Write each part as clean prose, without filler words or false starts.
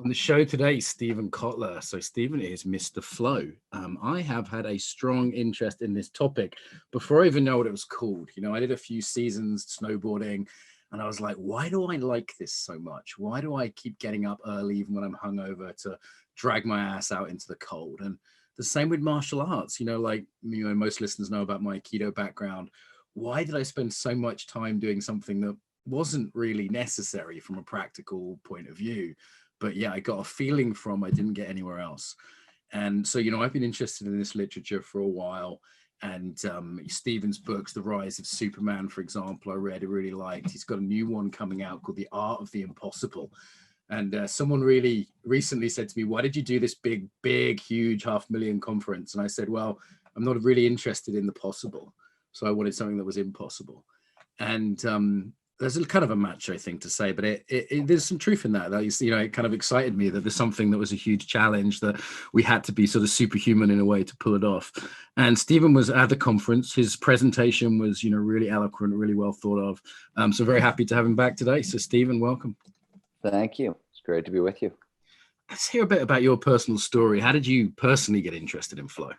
On the show today, Steven Kotler. So Steven is Mr. Flow. I have had a strong interest in this topic before I even know what it was called. You know, I did a few seasons snowboarding and I was like, why do I like this so much? Why do I keep getting up early even when I'm hungover to drag my ass out into the cold? And the same with martial arts. Most listeners know about my aikido background. Why did I spend so much time doing something that wasn't really necessary from a practical point of view? But yeah, I got a feeling from I didn't get anywhere else. And so, I've been interested in this literature for a while. And Steven's books, The Rise of Superman, for example, I really liked. He's got a new one coming out called The Art of the Impossible. And someone really recently said to me, why did you do this big, huge 500,000 conference? And I said, well, I'm not really interested in the possible. So I wanted something that was impossible. And there's a kind of a macho thing to say, but there's some truth in that. It kind of excited me that there's something that was a huge challenge that we had to be sort of superhuman in a way to pull it off. And Steven was at the conference. His presentation was, really eloquent, really well thought of. So very happy to have him back today. So Steven, welcome. Thank you. It's great to be with you. Let's hear a bit about your personal story. How did you personally get interested in flow?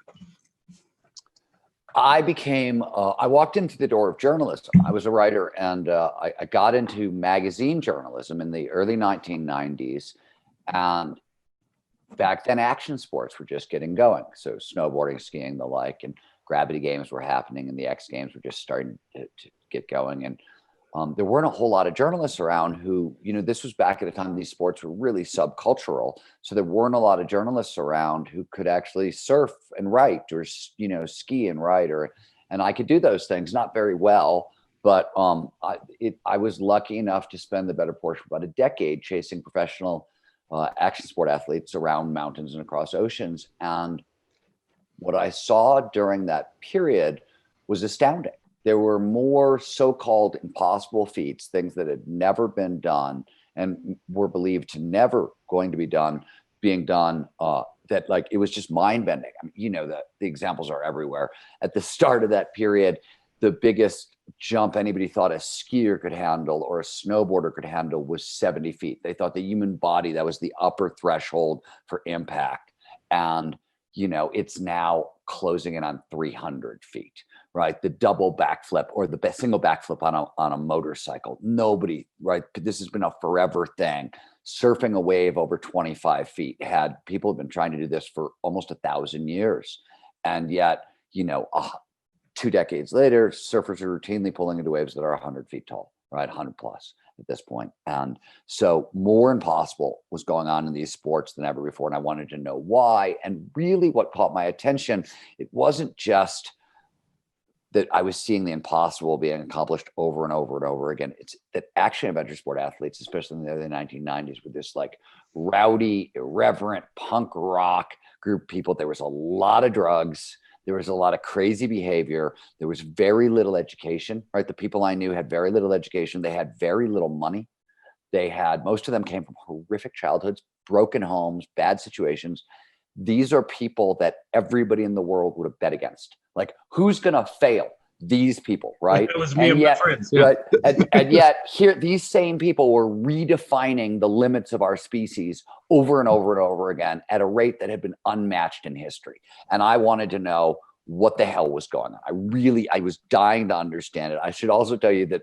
I walked into the door of journalism. I was a writer, and I got into magazine journalism in the early 1990s. And back then, action sports were just getting going. So snowboarding, skiing, the like, and gravity games were happening, and the X Games were just starting to get going. And there weren't a whole lot of journalists around who, this was back at a time these sports were really subcultural. So there weren't a lot of journalists around who could actually surf and write or, ski and write, and I could do those things, not very well, but I was lucky enough to spend the better portion of about a decade chasing professional action sport athletes around mountains and across oceans. And what I saw during that period was astounding. There were more so-called impossible feats, things that had never been done and were believed to never going to be done, being done, that like it was just mind-bending. I mean, the examples are everywhere. At the start of that period, the biggest jump anybody thought a skier could handle or a snowboarder could handle was 70 feet. They thought the human body, that was the upper threshold for impact. And, it's now closing in on 300 feet. Right, the double backflip or the single backflip on a motorcycle. Nobody, right? This has been a forever thing. Surfing a wave over 25 feet. People have been trying to do this for almost 1,000 years, and yet, 2 decades later, surfers are routinely pulling into waves that are 100 feet tall, right, 100 plus at this point. And so, more impossible was going on in these sports than ever before, and I wanted to know why. And really, what caught my attention, it wasn't just that I was seeing the impossible being accomplished over and over and over again. It's that action adventure sport athletes, especially in the early 1990s, were this like rowdy, irreverent punk rock group of people. There was a lot of drugs. There was a lot of crazy behavior. There was very little education, right? The people I knew had very little education. They had very little money. Most of them came from horrific childhoods, broken homes, bad situations. These are people that everybody in the world would have bet against. Like, who's going to fail? These people, right? That was me and my friends. Yeah. Right? And yet here, these same people were redefining the limits of our species over and over and over again at a rate that had been unmatched in history. And I wanted to know what the hell was going on. I was dying to understand it. I should also tell you that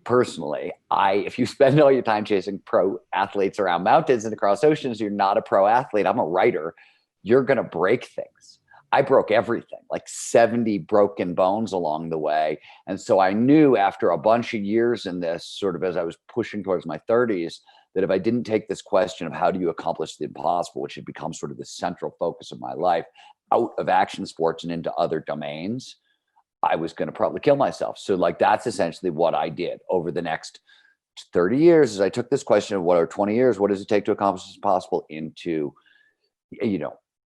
personally, if you spend all your time chasing pro athletes around mountains and across oceans, you're not a pro athlete. I'm a writer. You're going to break things. I broke everything, like 70 broken bones along the way. And so I knew after a bunch of years in this, sort of as I was pushing towards my 30s, that if I didn't take this question of how do you accomplish the impossible, which had become sort of the central focus of my life, out of action sports and into other domains, I was going to probably kill myself. So like, that's essentially what I did over the next 30 years is I took this question of what are 20 years, what does it take to accomplish the impossible, into,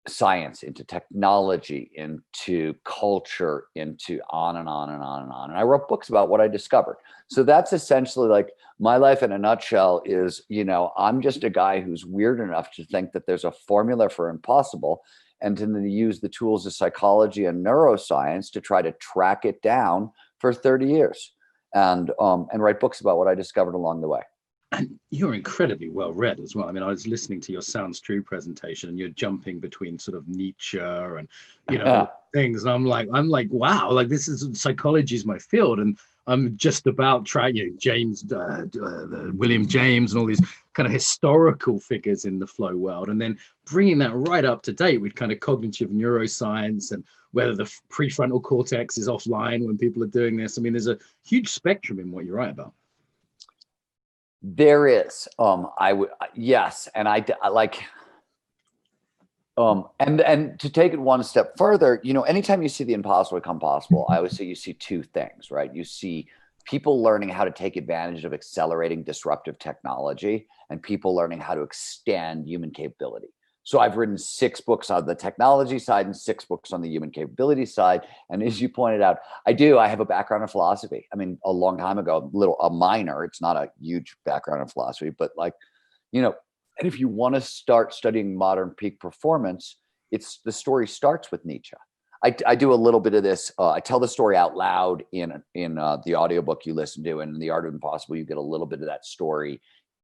science, into technology, into culture, into on and on and on and on. And I wrote books about what I discovered. So that's essentially like my life in a nutshell is, I'm just a guy who's weird enough to think that there's a formula for impossible and to use the tools of psychology and neuroscience to try to track it down for 30 years and write books about what I discovered along the way. And you're incredibly well read as well. I mean, I was listening to your Sounds True presentation, and you're jumping between sort of Nietzsche and, things. And I'm like, wow, like this is psychology is my field. And I'm just about trying, James, William James, and all these kind of historical figures in the flow world, and then bringing that right up to date with kind of cognitive neuroscience and whether the prefrontal cortex is offline when people are doing this. I mean, there's a huge spectrum in what you write about. There is. Yes, and I like. And to take it one step further, anytime you see the impossible become possible, I always say you see two things, right? You see people learning how to take advantage of accelerating disruptive technology, and people learning how to extend human capability. So I've written 6 books on the technology side and 6 books on the human capability side. And as you pointed out, I have a background in philosophy. I mean, a long time ago, a minor, it's not a huge background in philosophy, but and if you want to start studying modern peak performance, the story starts with Nietzsche. I do a little bit of this. I tell the story out loud in the audiobook you listen to, and in The Art of Impossible, you get a little bit of that story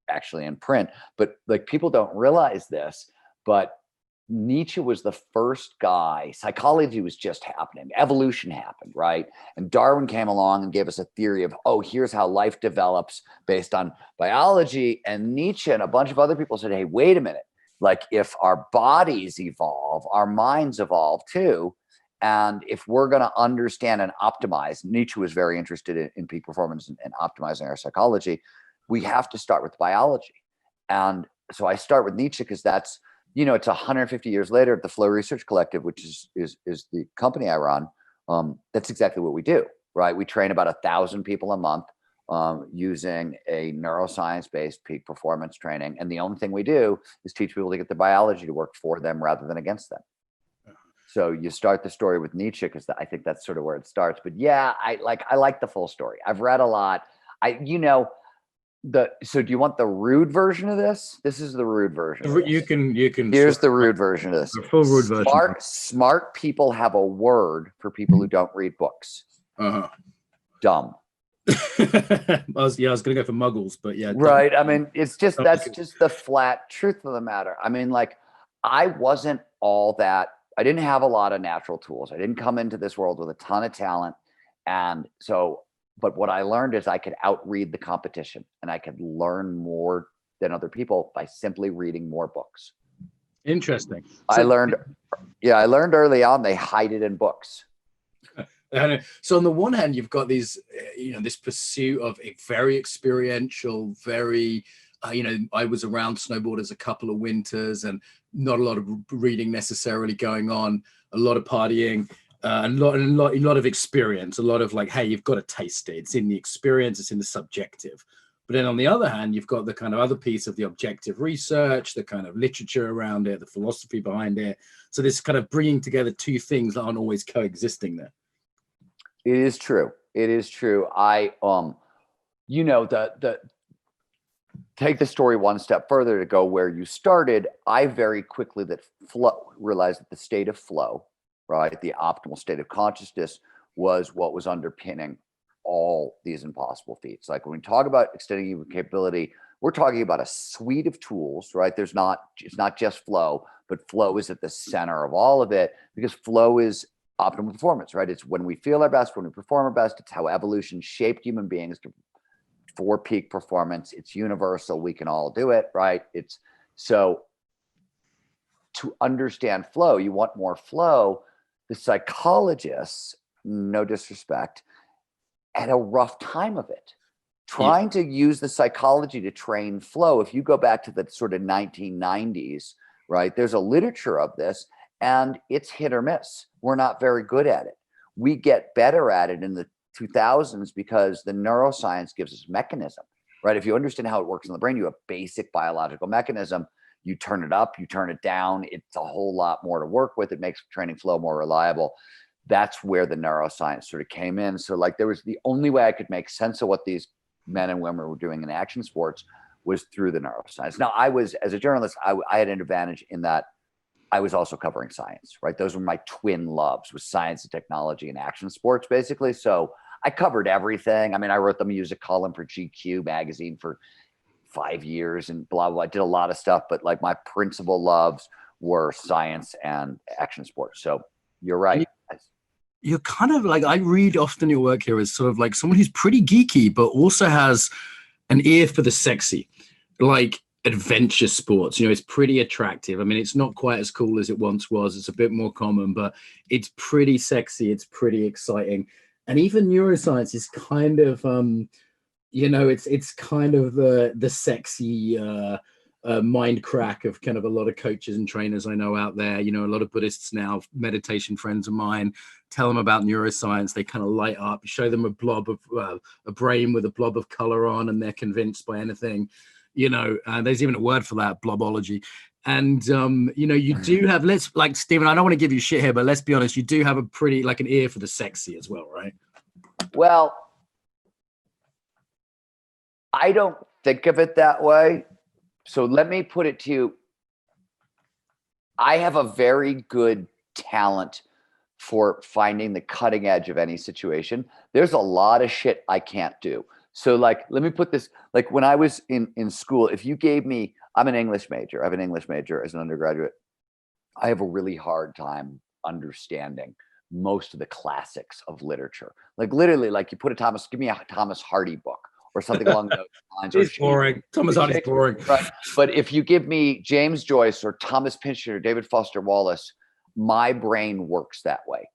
actually in print. But like, people don't realize this, but Nietzsche was the first guy. Psychology was just happening. Evolution happened, right? And Darwin came along and gave us a theory of, here's how life develops based on biology. And Nietzsche and a bunch of other people said, hey, wait a minute. Like, if our bodies evolve, our minds evolve too. And if we're going to understand and optimize, Nietzsche was very interested in peak performance and optimizing our psychology, we have to start with biology. And so I start with Nietzsche because that's, it's 150 years later at the Flow Research Collective, which is the company I run. That's exactly what we do, right? We train about 1,000 people a month using a neuroscience-based peak performance training. And the only thing we do is teach people to get the biology to work for them rather than against them. So you start the story with Nietzsche because I think that's sort of where it starts. But yeah, I like the full story. I've read a lot. So do you want the rude version of this? This is the rude version. You can. Here's the rude version of this. The full rude version. Smart people have a word for people who don't read books. Dumb. I was going to go for muggles, but yeah. Right. Dumb. I mean, that's just the flat truth of the matter. I mean, like, I wasn't all that. I didn't have a lot of natural tools. I didn't come into this world with a ton of talent. And so, but what I learned is I could outread the competition, and I could learn more than other people by simply reading more books. Interesting. I learned early on, they hide it in books. So on the one hand, you've got these, this pursuit of a very experiential, very, I was around snowboarders a couple of winters, and not a lot of reading necessarily going on, a lot of partying. A lot of experience, a lot of like, hey, you've got to taste it. It's in the experience, it's in the subjective. But then on the other hand, you've got the kind of other piece of the objective research, the kind of literature around it, the philosophy behind it. So this kind of bringing together two things that aren't always coexisting there. It is true. It is true. I, take the story one step further to go where you started. I very quickly realized that the state of flow, right, the optimal state of consciousness, was what was underpinning all these impossible feats. Like, when we talk about extending human capability, we're talking about a suite of tools, right? It's not just flow, but flow is at the center of all of it, because flow is optimal performance, right? It's when we feel our best, when we perform our best. It's how evolution shaped human beings for peak performance. It's universal. We can all do it, right? It's so to understand flow, you want more flow. The psychologists, no disrespect, had a rough time of it. Trying to use the psychology to train flow. If you go back to the sort of 1990s, right, there's a literature of this, and it's hit or miss. We're not very good at it. We get better at it in the 2000s because the neuroscience gives us mechanism, right? If you understand how it works in the brain, you have a basic biological mechanism. You turn it up, you turn it down. It's a whole lot more to work with. It makes training flow more reliable. That's where the neuroscience sort of came in. So like, there was the only way I could make sense of what these men and women were doing in action sports was through the neuroscience. Now, I was, as a journalist, I had an advantage in that I was also covering science, right? Those were my twin loves, was science and technology and action sports, basically. So I covered everything. I mean, I wrote the music column for GQ magazine for 5 years and blah, blah. I did a lot of stuff, but like my principal loves were science and action sports. So you're right. You're kind of like, I read often your work here as sort of like someone who's pretty geeky, but also has an ear for the sexy, like adventure sports. It's pretty attractive. I mean, it's not quite as cool as it once was. It's a bit more common, but it's pretty sexy. It's pretty exciting. And even neuroscience is kind of, it's kind of the sexy mind crack of kind of a lot of coaches and trainers I know out there. A lot of Buddhists now, meditation friends of mine, tell them about neuroscience. They kind of light up, show them a blob of a brain with a blob of color on, and they're convinced by anything. There's even a word for that, blobology. And, you do have, Steven, I don't want to give you shit here, but let's be honest, you do have a pretty, like an ear for the sexy as well, right? Well, I don't think of it that way. So let me put it to you. I have a very good talent for finding the cutting edge of any situation. There's a lot of shit I can't do. So like, let me put this, like when I was in school, if you gave me, I'm an English major. I have an English major as an undergraduate. I have a really hard time understanding most of the classics of literature. Like literally, like you put give me a Thomas Hardy book or something along those lines. It's boring. Thomas Hardy's boring. Right. But if you give me James Joyce or Thomas Pynchon or David Foster Wallace, my brain works that way.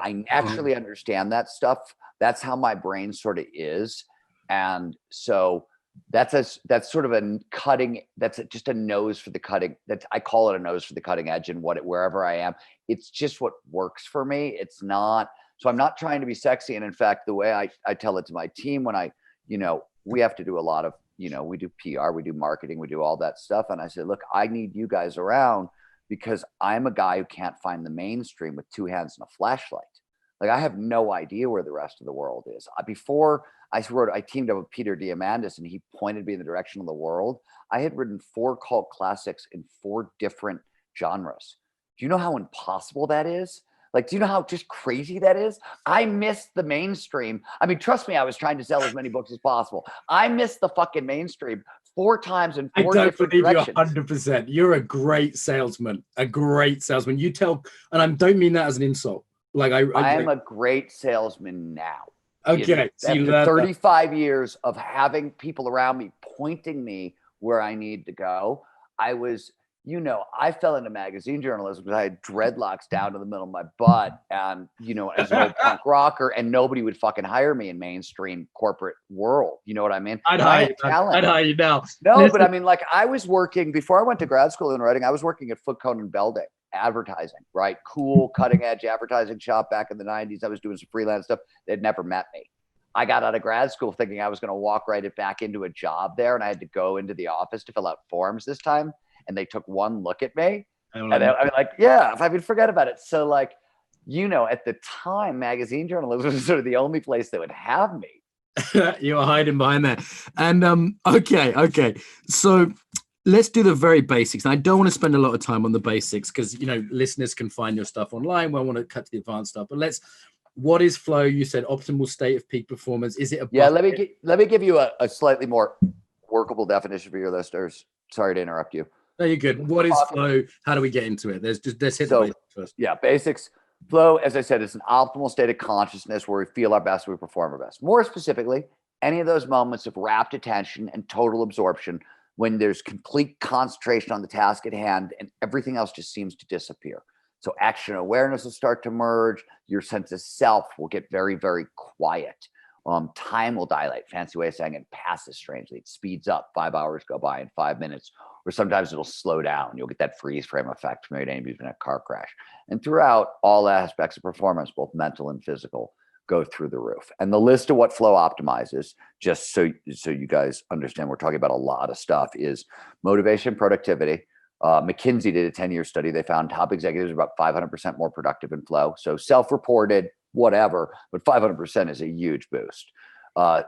I naturally understand that stuff. That's how my brain sort of is. And so that's sort of a cutting, just a nose for the cutting, I call it a nose for the cutting edge and wherever I am, it's just what works for me. It's not, so I'm not trying to be sexy. And in fact, the way I tell it to my team when we have to do a lot of, we do PR, we do marketing, we do all that stuff. And I said, look, I need you guys around because I'm a guy who can't find the mainstream with two hands and a flashlight. Like I have no idea where the rest of the world is. Before I teamed up with Peter Diamandis and he pointed me in the direction of the world. I had written 4 cult classics in 4 different genres. Do you know how impossible that is? Like, do you know how just crazy that is? I missed the mainstream. I mean, trust me, I was trying to sell as many books as possible. I missed the fucking mainstream 4 times in 4 different directions. I don't believe you 100%. You're a great salesman. You tell, and I don't mean that as an insult. Like I am a great salesman now. Okay. After 35 years of having people around me pointing me where I need to go, I fell into magazine journalism because I had dreadlocks down to the middle of my butt and, as an old punk rocker, and nobody would fucking hire me in mainstream corporate world. You know what I mean? I'd hire you now. No, but I mean, like I was working, before I went to grad school in writing, I was working at Foot Cone and Belding. Advertising, right? Cool, cutting edge advertising shop back in the 90s. I was doing some freelance stuff. They'd never met me. I got out of grad school thinking I was going to walk right back into a job there. And I had to go into the office to fill out forms this time. And they took one look at me. And I'm like, yeah, if I could forget about it. So like, at the time, magazine journalism was sort of the only place that would have me. You were hiding behind that. And okay. So let's do the very basics. And I don't want to spend a lot of time on the basics because, listeners can find your stuff online. We want to cut to the advanced stuff. But what is flow? You said optimal state of peak performance. Is it a Yeah, let me give you a slightly more workable definition for your listeners. Sorry to interrupt you. No, you're good. What is flow? How do we get into it? Let's hit the basics first. Yeah, basics. Flow, as I said, is an optimal state of consciousness where we feel our best, we perform our best. More specifically, any of those moments of rapt attention and total absorption when there's complete concentration on the task at hand and everything else just seems to disappear. So action awareness will start to merge. Your sense of self will get very, very quiet. Time will dilate, fancy way of saying it, passes strangely. It speeds up. 5 hours go by in 5 minutes, or sometimes it'll slow down. You'll get that freeze frame effect from anybody who's been in a car crash. And throughout, all aspects of performance, both mental and physical, go through the roof. And the list of what flow optimizes, just so you guys understand, we're talking about a lot of stuff, is motivation, productivity. McKinsey did a 10-year study. They found top executives are about 500% more productive in flow. So self-reported, whatever, but 500% is a huge boost.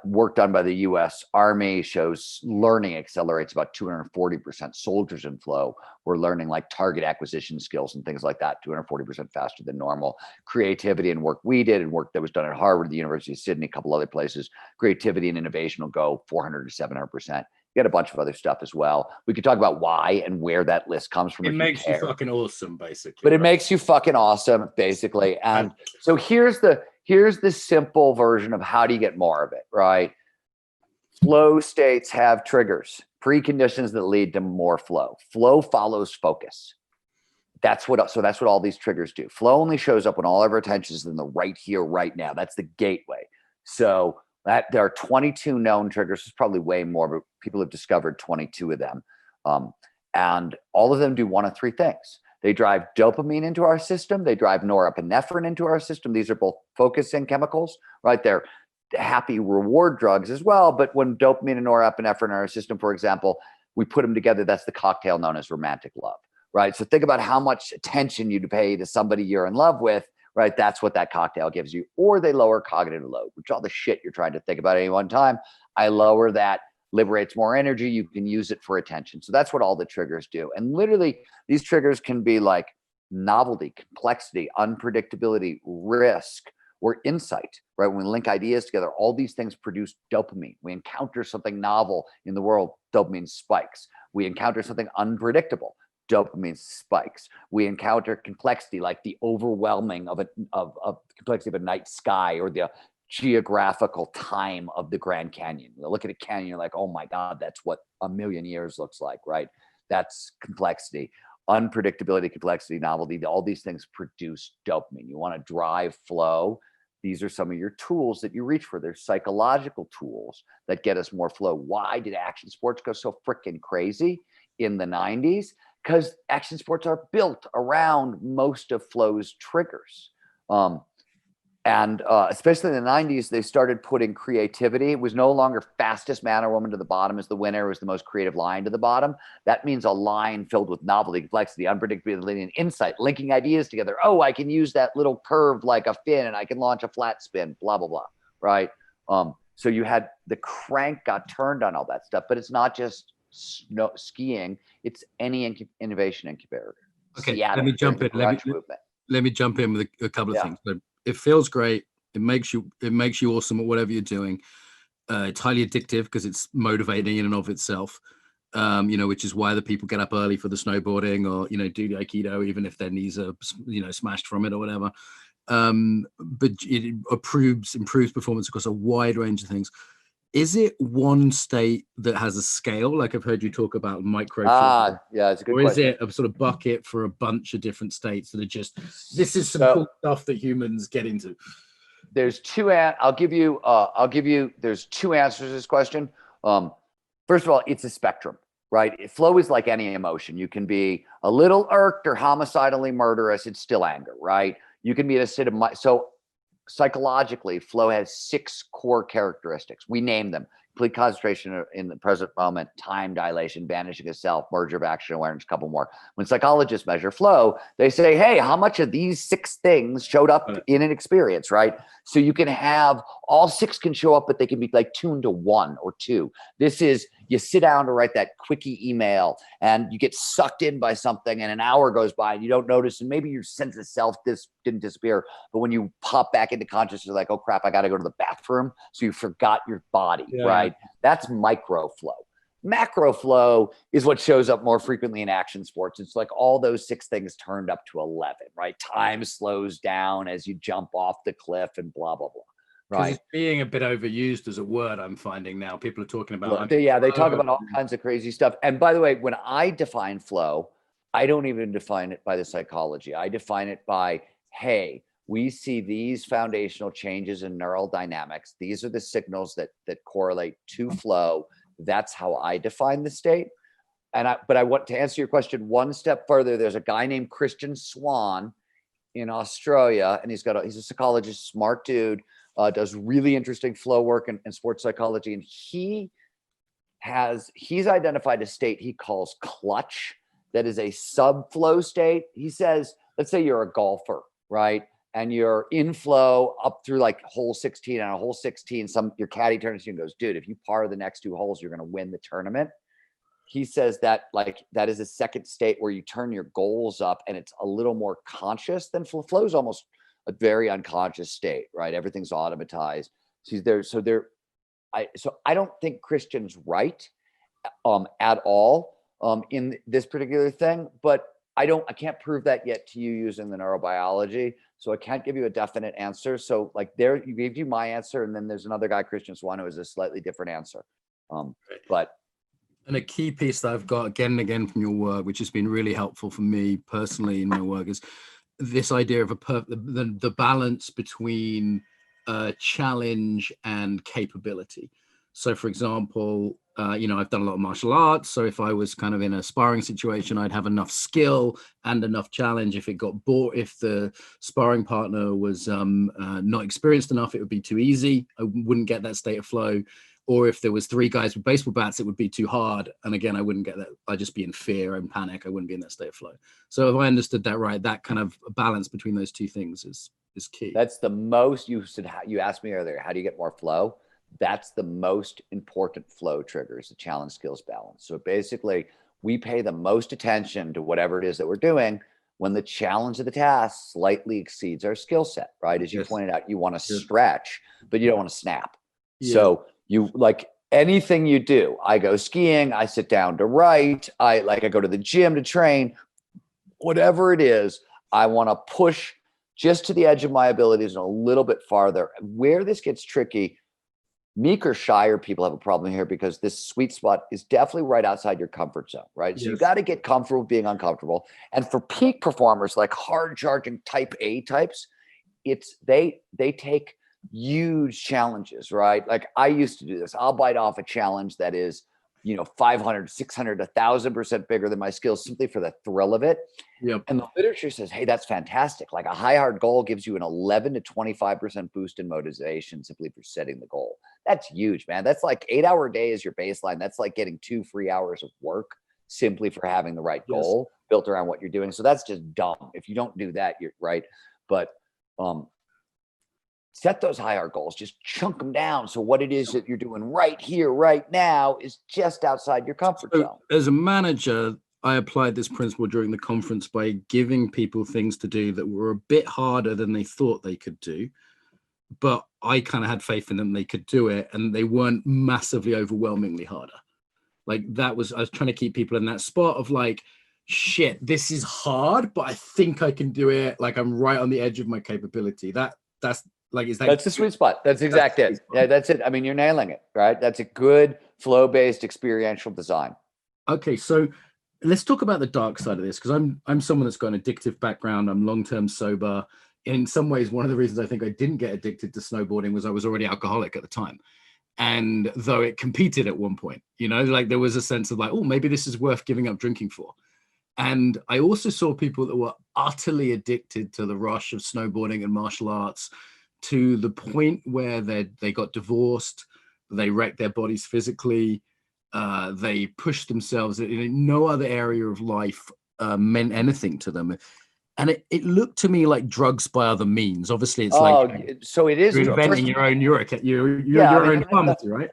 Work done by the U.S. Army shows learning accelerates about 240%. Soldiers in flow were learning like target acquisition skills and things like that, 240% faster than normal. Creativity and work we did and work that was done at Harvard, the University of Sydney, a couple other places, creativity and innovation will go 400 to 700%. We had a bunch of other stuff as well. We could talk about why and where that list comes from. It makes you fucking awesome, basically. But it makes you fucking awesome, basically. And so here's the simple version of how do you get more of it, right? Flow states have triggers, preconditions that lead to more flow. Flow follows focus. That's what all these triggers do. Flow only shows up when all of our attention is in the right here, right now. That's the gateway. So that there are 22 known triggers. There's probably way more, but people have discovered 22 of them. And all of them do one of three things. They drive dopamine into our system. They drive norepinephrine into our system. These are both focusing chemicals, right? They're happy reward drugs as well. But when dopamine and norepinephrine are in our system, for example, we put them together. That's the cocktail known as romantic love, right? So think about how much attention you'd pay to somebody you're in love with, right? That's what that cocktail gives you. Or they lower cognitive load, which all the shit you're trying to think about at any one time. I lower that, liberates more energy. You can use it for attention. So that's what all the triggers do. And literally these triggers can be like novelty, complexity, unpredictability, risk, or insight, right? When we link ideas together, all these things produce dopamine. We encounter something novel in the world, dopamine spikes. We encounter something unpredictable, dopamine spikes. We encounter complexity, like the overwhelming of complexity of a night sky, or the geographical time of the Grand Canyon. You look at a canyon, you're like, oh my God, that's what a million years looks like, right? That's complexity. Unpredictability, complexity, novelty, all these things produce dopamine. You want to drive flow. These are some of your tools that you reach for. They're psychological tools that get us more flow. Why did action sports go so freaking crazy in the 90s? Because action sports are built around most of flow's triggers. And especially in the 90s, they started putting creativity. It was no longer fastest man or woman to the bottom as the winner. It was the most creative line to the bottom. That means a line filled with novelty, complexity, unpredictability, and insight, linking ideas together. Oh, I can use that little curve like a fin, and I can launch a flat spin, blah, blah, blah, right? So you had the crank got turned on all that stuff, but it's not just skiing. It's any innovation incubator. Okay, Seattle, let me jump in. Let me jump in with a couple of things. So, it feels great. It makes you awesome at whatever you're doing. It's highly addictive because it's motivating in and of itself. Which is why the people get up early for the snowboarding, or do the aikido even if their knees are smashed from it or whatever. But it improves performance across a wide range of things. Is it one state that has a scale? Like I've heard you talk about micro. Yeah, it's a good question. Or is it a sort of bucket for a bunch of different states that are just, this is some cool stuff that humans get into? There's two, there's two answers to this question. First of all, it's a spectrum, right? Flow is like any emotion. You can be a little irked or homicidally murderous. It's still anger, right? You can be in a state of so psychologically, flow has 6 core characteristics. We name them: complete concentration in the present moment, time dilation, vanishing of self, merger of action awareness, a couple more. When psychologists measure flow, they say, hey, how much of these 6 things showed up in an experience, right? So you can have all 6 can show up, but they can be like tuned to 1 or 2. This is, you sit down to write that quickie email and you get sucked in by something, and an hour goes by and you don't notice, and maybe your sense of self didn't disappear, but when you pop back into consciousness, you're like, oh crap, I got to go to the bathroom. So you forgot your body, right? That's micro flow. Macro flow is what shows up more frequently in action sports. It's like all those 6 things turned up to 11, right? Time slows down as you jump off the cliff and blah, blah, blah. Right. It's being a bit overused as a word, I'm finding now. People are talking about. They talk about all kinds of crazy stuff. And by the way, when I define flow, I don't even define it by the psychology. I define it by, hey, we see these foundational changes in neural dynamics. These are the signals that correlate to flow. That's how I define the state. But I want to answer your question one step further. There's a guy named Christian Swan in Australia, and he's a psychologist, smart dude. Does really interesting flow work and sports psychology. And he's identified a state he calls clutch, that is a sub-flow state. He says, let's say you're a golfer, right? And you're in flow up through like hole 16. And on hole 16, your caddy turns to you and goes, dude, if you par the next 2 holes, you're going to win the tournament. He says that that is a second state where you turn your goals up and it's a little more conscious than flow. Flow is almost a very unconscious state, right? Everything's automatized. So I don't think Christian's right. at all in this particular thing, but I can't prove that yet to you using the neurobiology. So I can't give you a definite answer. So like there, you gave you my answer, and then there's another guy, Christian Swan, who has a slightly different answer. And a key piece that I've got again and again from your work, which has been really helpful for me personally in my work, is this idea of the balance between challenge and capability. So for example, I've done a lot of martial arts. So if I was kind of in a sparring situation, I'd have enough skill and enough challenge. If it got bored, if the sparring partner was not experienced enough, it would be too easy. I wouldn't get that state of flow. Or if there was 3 guys with baseball bats, it would be too hard. And again, I wouldn't get that. I'd just be in fear and panic. I wouldn't be in that state of flow. So if I understood that right, that kind of balance between those two things is key. That's the most, you asked me earlier, how do you get more flow? That's the most important flow trigger, is the challenge skills balance. So basically, we pay the most attention to whatever it is that we're doing when the challenge of the task slightly exceeds our skill set, right? As you pointed out, you want to stretch, but you don't want to snap. Yeah. So you, like anything you do, I go skiing, I sit down to write, I go to the gym to train, whatever it is, I want to push just to the edge of my abilities and a little bit farther. Where this gets tricky, meek or shyer people have a problem here, because this sweet spot is definitely right outside your comfort zone, right? So you got to get comfortable being uncomfortable. And for peak performers, like hard charging type A types, they take huge challenges, right? Like I used to do this. I'll bite off a challenge that is, 500, 600, 1,000% bigger than my skills, simply for the thrill of it. Yep. And the literature says, hey, that's fantastic. Like a high hard goal gives you an 11 to 25% boost in motivation simply for setting the goal. That's huge, man. That's like 8-hour day is your baseline. That's like getting 2 free hours of work simply for having the right goal built around what you're doing. So that's just dumb. If you don't do that, you're right. But, set those higher goals, just chunk them down. So what it is that you're doing right here, right now is just outside your comfort zone. As a manager, I applied this principle during the conference by giving people things to do that were a bit harder than they thought they could do. But I kind of had faith in them, they could do it, and they weren't massively overwhelmingly harder. Like I was trying to keep people in that spot of like, shit, this is hard, but I think I can do it. Like I'm right on the edge of my capability. That's the sweet spot. That's exactly it. Yeah, that's it. I mean, you're nailing it, right? That's a good flow-based experiential design. Okay, so let's talk about the dark side of this, because I'm someone that's got an addictive background. I'm long-term sober. In some ways, one of the reasons I think I didn't get addicted to snowboarding was I was already alcoholic at the time. And though it competed at one point, like there was a sense of like, oh, maybe this is worth giving up drinking for. And I also saw people that were utterly addicted to the rush of snowboarding and martial arts, to the point where they got divorced, they wrecked their bodies physically, they pushed themselves. In no other area of life meant anything to them. And it looked to me like drugs by other means. Obviously, it's so it is you're inventing your own your own pharmacy, right?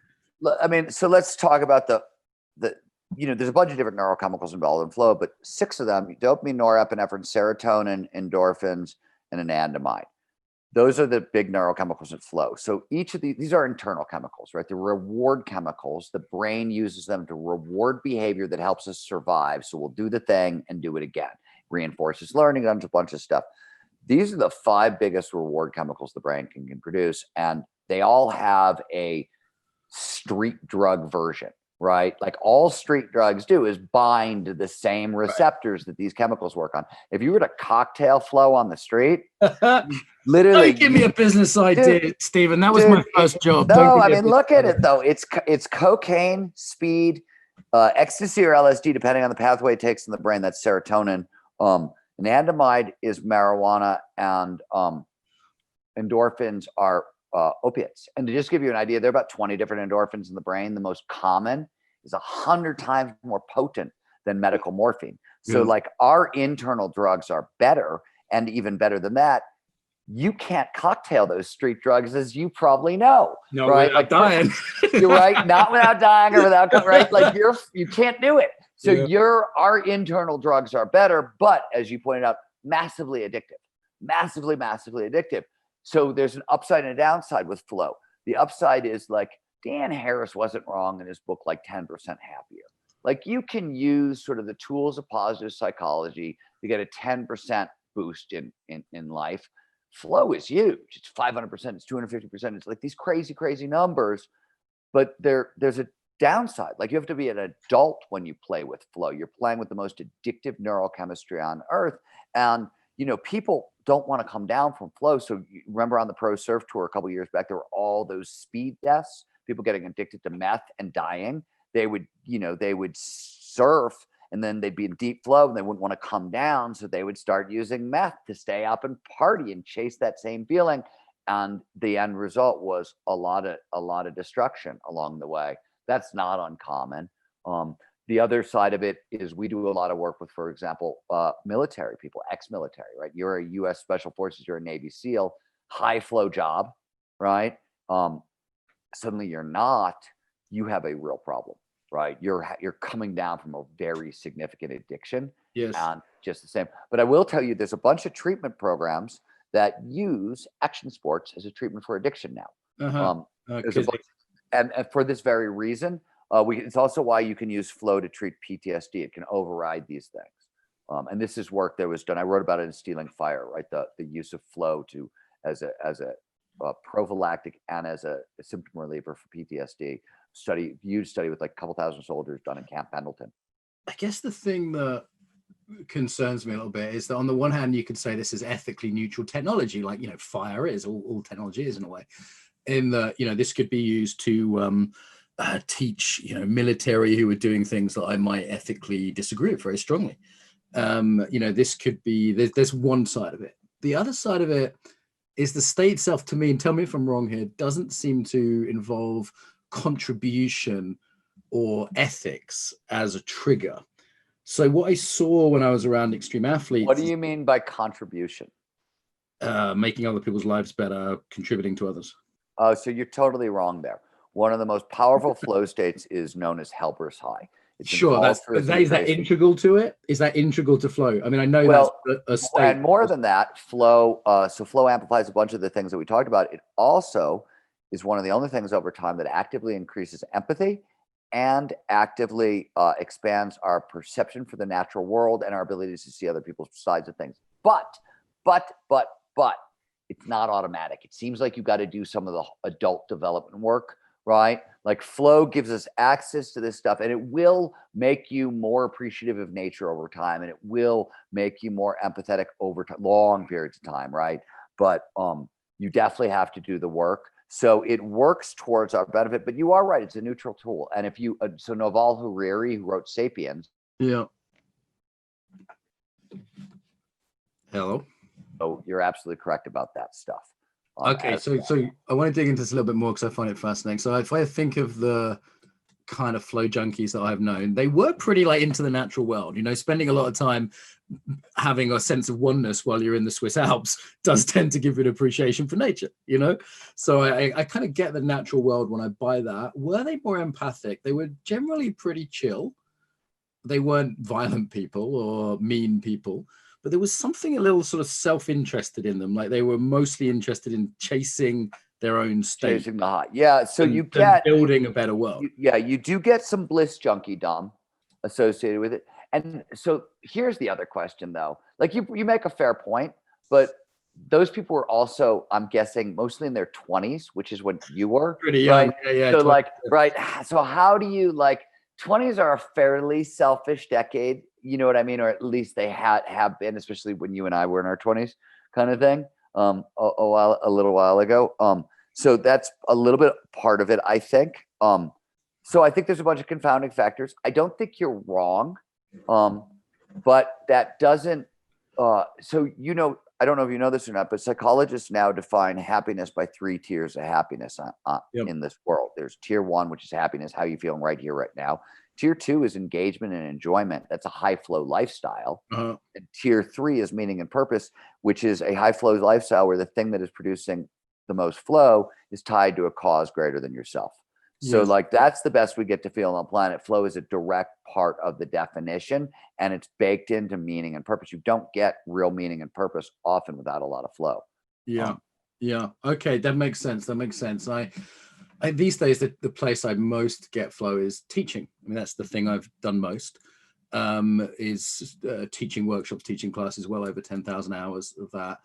I mean, so let's talk about the there's a bunch of different neurochemicals involved in flow, but 6 of them: dopamine, norepinephrine, serotonin, endorphins, and anandamide. Those are the big neurochemicals that flow. So each of these are internal chemicals, right? They're reward chemicals. The brain uses them to reward behavior that helps us survive. So we'll do the thing and do it again. Reinforces learning, a bunch of stuff. These are the 5 biggest reward chemicals the brain can produce. And they all have a street drug version, right? Like all street drugs do is bind to the same receptors that these chemicals work on. If you were to cocktail flow on the street, literally, don't give me a business idea, Steven. That was my first job. No, I mean, look at it though. It's cocaine, speed, ecstasy, or LSD, depending on the pathway it takes in the brain. That's serotonin. Anandamide is marijuana, and endorphins are opiates. And to just give you an idea, there are about 20 different endorphins in the brain. The most common is 100 times more potent than medical morphine. So like our internal drugs are better, and even better than that, you can't cocktail those street drugs, as you probably know. No, right? Like dying. You're right. Not without dying or without, right? Like you can't do it. So our internal drugs are better, but as you pointed out, massively addictive, massively addictive. So there's an upside and a downside with flow. The upside is like Dan Harris wasn't wrong in his book, like 10% Happier. Like you can use sort of the tools of positive psychology to get a 10% boost in life. Flow is huge. It's 500%, it's 250%. It's like these crazy, crazy numbers, but there's a downside. Like you have to be an adult when you play with flow. You're playing with the most addictive neurochemistry on earth. And, people don't want to come down from flow. So you remember on the Pro Surf Tour a couple of years back, there were all those speed deaths, people getting addicted to meth and dying. They would surf and then they'd be in deep flow and they wouldn't want to come down. So they would start using meth to stay up and party and chase that same feeling. And the end result was a lot of destruction along the way. That's not uncommon. The other side of it is we do a lot of work with, for example, military people, ex-military, right? You're a U.S. Special Forces, you're a Navy SEAL, high flow job, right? Suddenly you're not, you have a real problem, right? You're coming down from a very significant addiction. Yes. And just the same. But I will tell you, there's a bunch of treatment programs that use action sports as a treatment for addiction now. And for this very reason, it's also why you can use flow to treat PTSD. It can override these things. And this is work that was done. I wrote about it in Stealing Fire, right? The use of flow as a prophylactic and as a symptom reliever for PTSD. Huge study with like a couple thousand soldiers done in Camp Pendleton. I guess the thing that concerns me a little bit is that on the one hand, you could say this is ethically neutral technology, like, fire is, all technology is in a way, in that, this could be used to teach, military who are doing things that I might ethically disagree with very strongly. This could be, there's one side of it. The other side of it is the state itself, to me, and tell me if I'm wrong here, doesn't seem to involve contribution or ethics as a trigger. So what I saw when I was around extreme athletes. What do you mean by contribution? Making other people's lives better, contributing to others. So you're totally wrong there. One of the most powerful flow states is known as helper's high. Sure, is that integral to it? Is that integral to flow? I mean, I know that's a state. And more than that, flow. So flow amplifies a bunch of the things that we talked about. It also is one of the only things over time that actively increases empathy and actively expands our perception for the natural world and our abilities to see other people's sides of things. But it's not automatic. It seems like you've got to do some of the adult development work, right? Like flow gives us access to this stuff, and it will make you more appreciative of nature over time, and it will make you more empathetic over long periods of time, right? But you definitely have to do the work. So it works towards our benefit, but you are right. It's a neutral tool. And if you, so Naval Hariri, who wrote Sapiens. Yeah. Hello. So you're absolutely correct about that stuff. Okay. So I want to dig into this a little bit more because I find it fascinating. So if I think of the kind of flow junkies that I've known, they were pretty like into the natural world, spending a lot of time having a sense of oneness while you're in the Swiss Alps does tend to give you an appreciation for nature, So I kind of get the natural world when I buy that. Were they more empathic? They were generally pretty chill. They weren't violent people or mean people, but there was something a little sort of self-interested in them. Like they were mostly interested in chasing their own state. Chasing the high. Yeah. So you get building a better world. You do get some bliss junkie-dom associated with it. And so here's the other question though. Like you make a fair point, but those people were also, I'm guessing, mostly in their 20s, which is when you were. Pretty young. Right? Yeah. So like, right. So how do you 20s are a fairly selfish decade, you know what I mean? Or at least they have been, especially when you and I were in our 20s kind of thing, a little while ago. So that's a little bit part of it, I think. So I think there's a bunch of confounding factors. I don't think you're wrong. But that doesn't, I don't know if you know this or not, but psychologists now define happiness by 3 tiers of happiness in this world. There's tier 1, which is happiness, how you feeling right here, right now. Tier 2 is engagement and enjoyment. That's a high flow lifestyle. And tier 3 is meaning and purpose, which is a high flow lifestyle where the thing that is producing the most flow is tied to a cause greater than yourself. So that's the best we get to feel on the planet. Flow is a direct part of the definition, and it's baked into meaning and purpose. You don't get real meaning and purpose often without a lot of flow. Yeah. Okay. That makes sense. these days, the place I most get flow is teaching. I mean, that's the thing I've done most, is teaching workshops, teaching classes, well over 10,000 hours of that.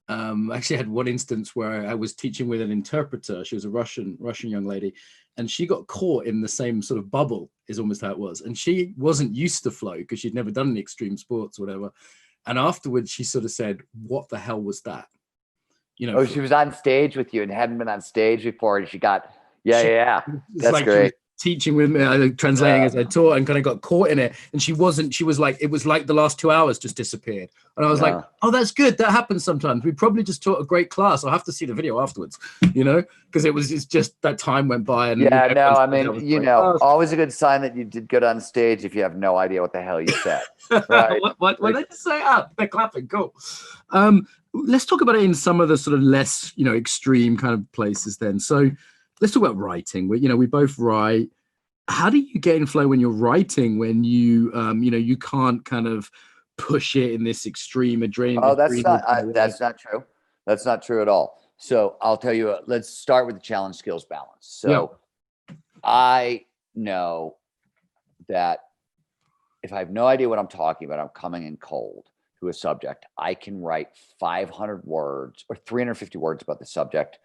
I actually had one instance where I was teaching with an interpreter. She was a Russian young lady, and she got caught in the same sort of bubble, is almost how it was. And she wasn't used to flow because she'd never done any extreme sports or whatever. And afterwards, she sort of said, "What the hell was that?" You know, she was on stage with you and hadn't been on stage before, and she got, that's like great. Teaching with me, translating as I taught, and kind of got caught in it. And she was like, it was like the last 2 hours just disappeared. And I was like, oh, that's good. That happens sometimes. We probably just taught a great class. I'll have to see the video afterwards, because it's just that time went by. And I mean, always a good sign that you did good on stage if you have no idea what the hell you said. Right? what did they just say? They're clapping. Cool. Let's talk about it in some of the sort of less, extreme kind of places then. So let's talk about writing. We both write. How do you get in flow when you're writing, when you, you can't kind of push it in this extreme adrenaline? Oh, that's not true. That's not true at all. So I'll tell you, let's start with the challenge skills balance. So I know that if I have no idea what I'm talking about, I'm coming in cold to a subject, I can write 500 words or 350 words about the subject.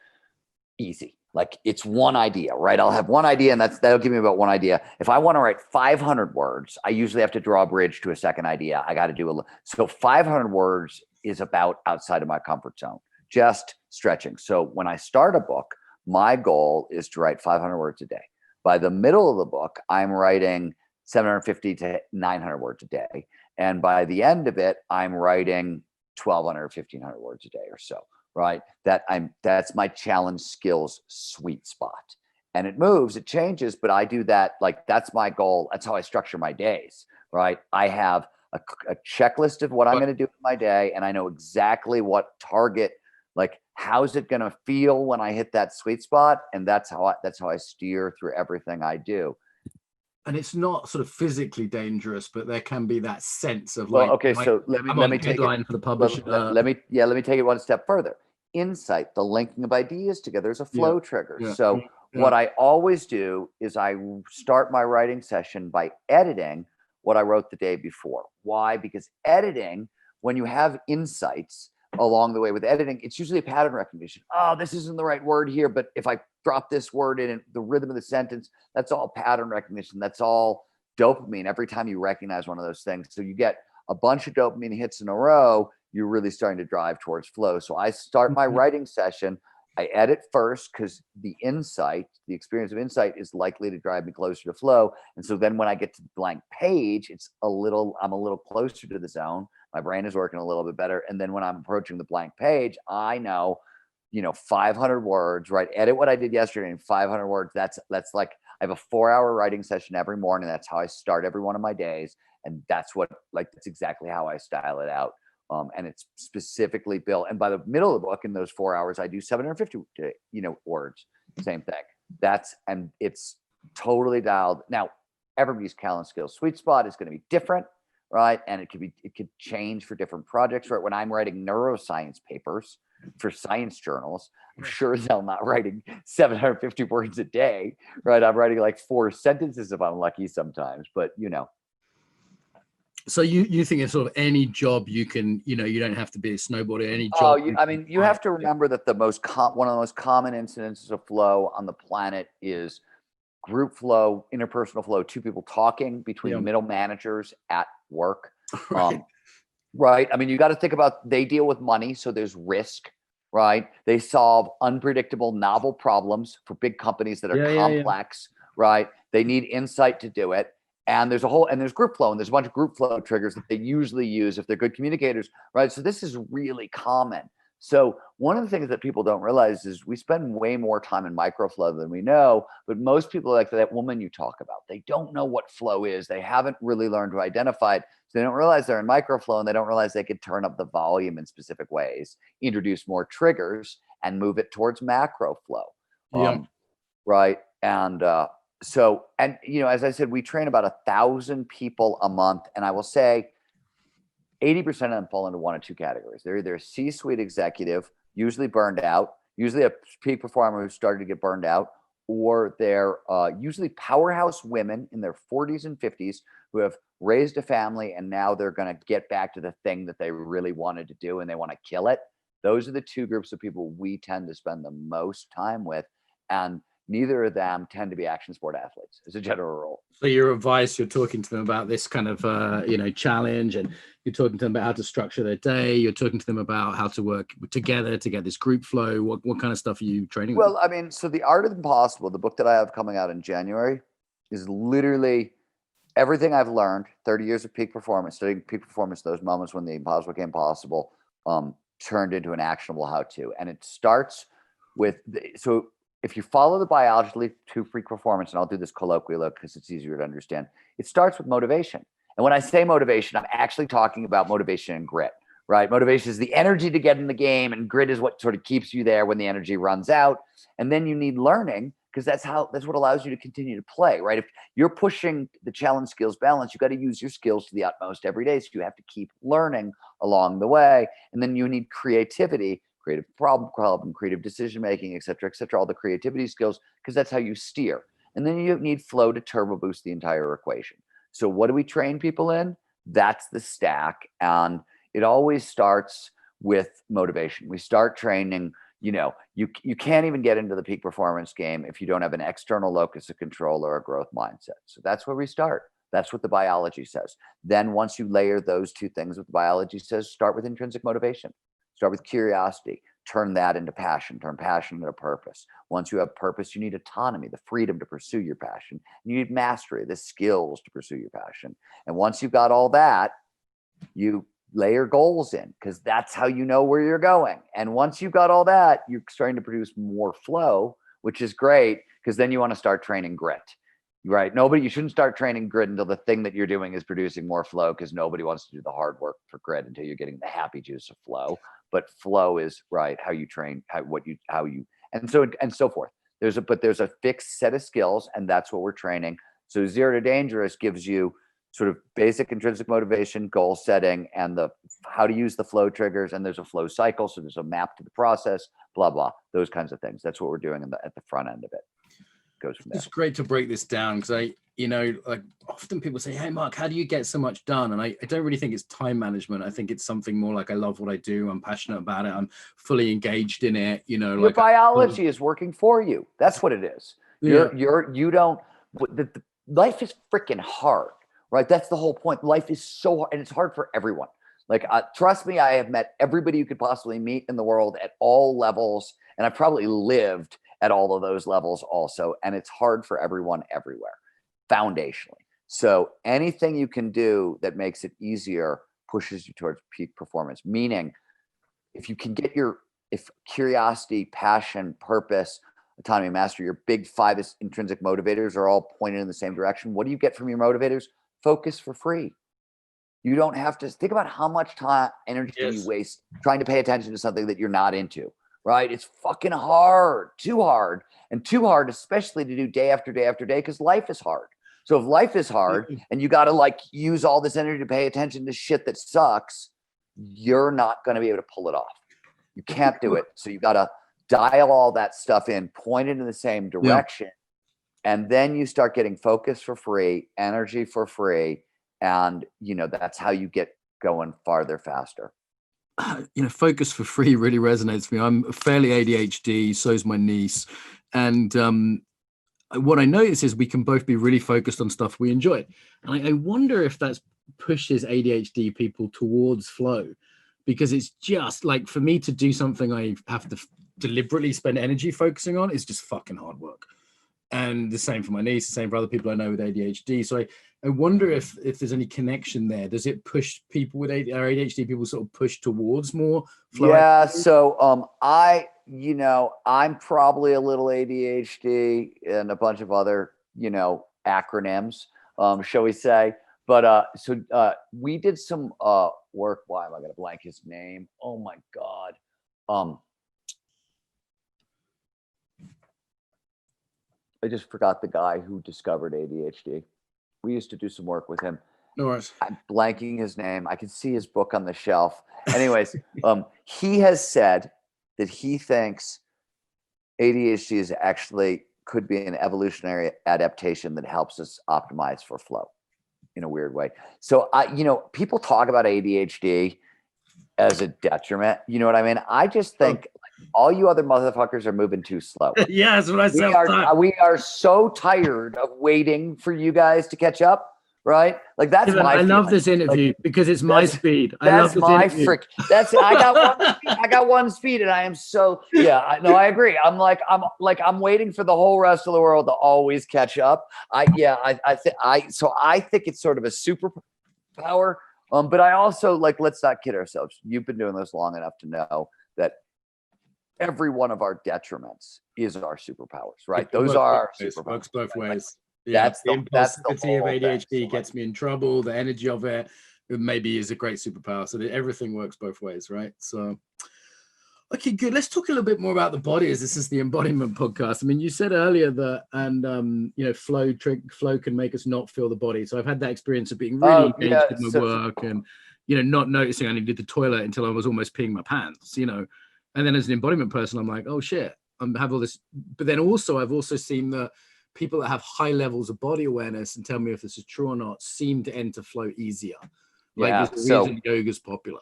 Easy. Like it's one idea, right? I'll have one idea and that'll give me about one idea. If I want to write 500 words, I usually have to draw a bridge to a second idea. I got to do so 500 words is about outside of my comfort zone, just stretching. So when I start a book, my goal is to write 500 words a day. By the middle of the book, I'm writing 750 to 900 words a day. And by the end of it, I'm writing 1,200 or 1,500 words a day or so. Right. That's my challenge skills sweet spot. And it moves, it changes, but I do that. Like that's my goal. That's how I structure my days. Right. I have a checklist of what I'm going to do in my day. And I know exactly what target, like how's it going to feel when I hit that sweet spot. And that's how I steer through everything I do. And it's not sort of physically dangerous, but there can be that sense of so let me take it for the publisher. Let me take it one step further. Insight, the linking of ideas together is a flow trigger. Yeah. So what I always do is I start my writing session by editing what I wrote the day before. Why? Because editing, when you have insights along the way with editing, it's usually a pattern recognition. Oh, this isn't the right word here, but if I drop this word in the rhythm of the sentence, that's all pattern recognition. That's all dopamine every time you recognize one of those things. So you get a bunch of dopamine hits in a row, you're really starting to drive towards flow. So I start my writing session. I edit first because the experience of insight is likely to drive me closer to flow. And so then when I get to the blank page, I'm a little closer to the zone. My brain is working a little bit better. And then when I'm approaching the blank page, I know, 500 words, right? Edit what I did yesterday in 500 words. That's like, I have a 4-hour writing session every morning. That's how I start every one of my days. And that's exactly how I style it out. And it's specifically built. And by the middle of the book, in those 4 hours, I do 750, words. Same thing. It's totally dialed. Now, everybody's challenge skills sweet spot is going to be different, right? And it could change for different projects, right? When I'm writing neuroscience papers for science journals, I'm sure they're not writing 750 words a day, right? I'm writing like 4 sentences if I'm lucky sometimes, but So you think it's sort of any job you can, you don't have to be a snowboarder, any job. You have to remember that one of the most common incidences of flow on the planet is group flow, interpersonal flow, 2 people talking between middle managers at work. Right. Right. I mean, you got to think about, they deal with money. So there's risk, right? They solve unpredictable, novel problems for big companies that are complex, right? They need insight to do it. And there's group flow, and there's a bunch of group flow triggers that they usually use if they're good communicators, right? So this is really common. So one of the things that people don't realize is we spend way more time in microflow than we know, but most people, like that woman you talk about, they don't know what flow is. They haven't really learned to identify it. So they don't realize they're in microflow, and they don't realize they could turn up the volume in specific ways, introduce more triggers, and move it towards macro flow. Right. And, as I said, we train about 1,000 people a month. And I will say 80% of them fall into one of 2 categories. They're either a C-suite executive, usually burned out, usually a peak performer who started to get burned out, or they're usually powerhouse women in their 40s and 50s who have raised a family and now they're going to get back to the thing that they really wanted to do and they want to kill it. Those are the two groups of people we tend to spend the most time with. And neither of them tend to be action sport athletes as a general rule. So your advice, you're talking to them about this kind of, challenge, and you're talking to them about how to structure their day. You're talking to them about how to work together to get this group flow. What kind of stuff are you training them? Well, I mean, so The Art of the Impossible, the book that I have coming out in January, is literally everything I've learned, 30 years of peak performance, studying peak performance, those moments when the impossible became possible, turned into an actionable how-to. And it starts with, so if you follow the biology to peak performance, and I'll do this colloquially because it's easier to understand, it starts with motivation. And when I say motivation, I'm actually talking about motivation and grit, right? Motivation is the energy to get in the game, and grit is what sort of keeps you there when the energy runs out. And then you need learning, because that's what allows you to continue to play, right? If you're pushing the challenge skills balance, you got to use your skills to the utmost every day. So you have to keep learning along the way. And then you need creativity, creative problem solving, creative decision making, et cetera, all the creativity skills, because that's how you steer. And then you need flow to turbo boost the entire equation. So what do we train people in? That's the stack. And it always starts with motivation. We start training, you can't even get into the peak performance game if you don't have an external locus of control or a growth mindset. So that's where we start. That's what the biology says. Then once you layer those two things, what the biology says, start with intrinsic motivation. Start with curiosity. Turn that into passion. Turn passion into purpose. Once you have purpose, you need autonomy, the freedom to pursue your passion. You need mastery, the skills to pursue your passion. And once you've got all that, you layer goals in, because that's how you know where you're going. And once you've got all that, you're starting to produce more flow, which is great, because then you want to start training grit, right? You shouldn't start training grit until the thing that you're doing is producing more flow, because nobody wants to do the hard work for grit until you're getting the happy juice of flow. But flow is right how you train, and so forth. There's a fixed set of skills, and that's what we're training. So 0 to Dangerous gives you sort of basic intrinsic motivation, goal setting, and the how to use the flow triggers. And there's a flow cycle, so there's a map to the process, blah blah, those kinds of things. That's what we're doing at the front end of it. Goes from there. It's great to break this down, because like often people say, "Hey Mark, how do you get so much done?" And I don't really think it's time management. I think it's something more like, I love what I do, I'm passionate about it, I'm fully engaged in it. Your biology is working for you. That's what it is. Yeah. Life is freaking hard. Right. That's the whole point. Life is so hard, and it's hard for everyone. Like, trust me, I have met everybody you could possibly meet in the world at all levels. And I've probably lived at all of those levels also. And it's hard for everyone everywhere, foundationally. So anything you can do that makes it easier pushes you towards peak performance. Meaning, if you can get if curiosity, passion, purpose, autonomy, mastery, your big 5 intrinsic motivators are all pointed in the same direction, what do you get from your motivators? Focus for free. You don't have to think about how much time, energy you waste trying to pay attention to something that you're not into, right? It's fucking hard, too hard, especially to do day after day after day, because life is hard. So if life is hard and you got to use all this energy to pay attention to shit that sucks, you're not going to be able to pull it off. You can't do it. So you got to dial all that stuff in, point it in the same direction. Yeah. And then you start getting focus for free, energy for free. And, that's how you get going farther, faster. Focus for free really resonates with me. I'm fairly ADHD, so's my niece. And what I notice is we can both be really focused on stuff we enjoy. And I wonder if that pushes ADHD people towards flow, because it's just like, for me to do something I have to deliberately spend energy focusing on is just fucking hard work. And the same for my niece, the same for other people I know with ADHD. So I wonder if there's any connection there. Does it push people with ADHD, people sort of push towards more flow? Yeah. So I'm probably a little ADHD and a bunch of other, acronyms, shall we say. But we did some work. Why am I going to blank his name? Oh my God. I just forgot the guy who discovered ADHD. We used to do some work with him. No worries. I'm blanking his name. I can see his book on the shelf. Anyways, he has said that he thinks ADHD is actually could be an evolutionary adaptation that helps us optimize for flow in a weird way. So people talk about ADHD as a detriment. You know what I mean? I just think all you other motherfuckers are moving too slow. Yeah, that's what I said. We are so tired of waiting for you guys to catch up. Right? Like that's Kevin, my I love this interview because it's my speed. I love this interview. I got one speed and I am so, I agree. I'm waiting for the whole rest of the world to always catch up. I think it's sort of a superpower. But I also let's not kid ourselves. You've been doing this long enough to know that every one of our detriments is our superpowers, right? Those are our superpowers. Works both ways. Yeah, the impulsivity of ADHD gets me in trouble. The energy of it maybe is a great superpower. So that everything works both ways, right? So, okay, good. Let's talk a little bit more about the body, as this is the Embodiment Podcast. I mean, you said earlier that, and flow can make us not feel the body. So I've had that experience of being really engaged with my work, and not noticing I needed the toilet until I was almost peeing my pants. And then as an embodiment person, I'm like, oh shit, I have all this. But then also, I've also seen that people that have high levels of body awareness, and tell me if this is true or not, seem to enter flow easier. There's a reason yoga's popular.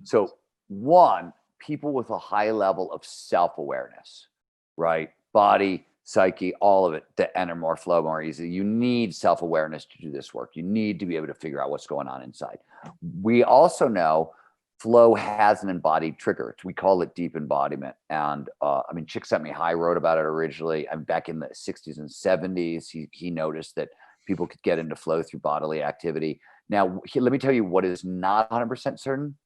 So one, people with a high level of self-awareness, right? Body, psyche, all of it, to enter more flow more easily. You need self-awareness to do this work. You need to be able to figure out what's going on inside. We also know flow has an embodied trigger. We call it deep embodiment. And Csikszentmihalyi wrote about it originally. Back in the 60s and 70s, he noticed that people could get into flow through bodily activity. Now, let me tell you what is not 100% certain.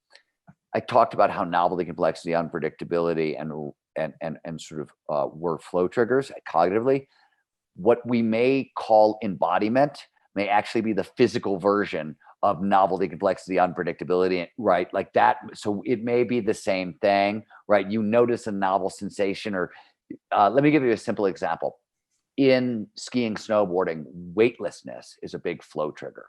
I talked about how novelty, complexity, unpredictability, and sort of were flow triggers cognitively. What we may call embodiment may actually be the physical version of novelty, complexity, unpredictability, right? Like that. So it may be the same thing, right? You notice a novel sensation, or let me give you a simple example. In skiing, snowboarding, weightlessness is a big flow trigger.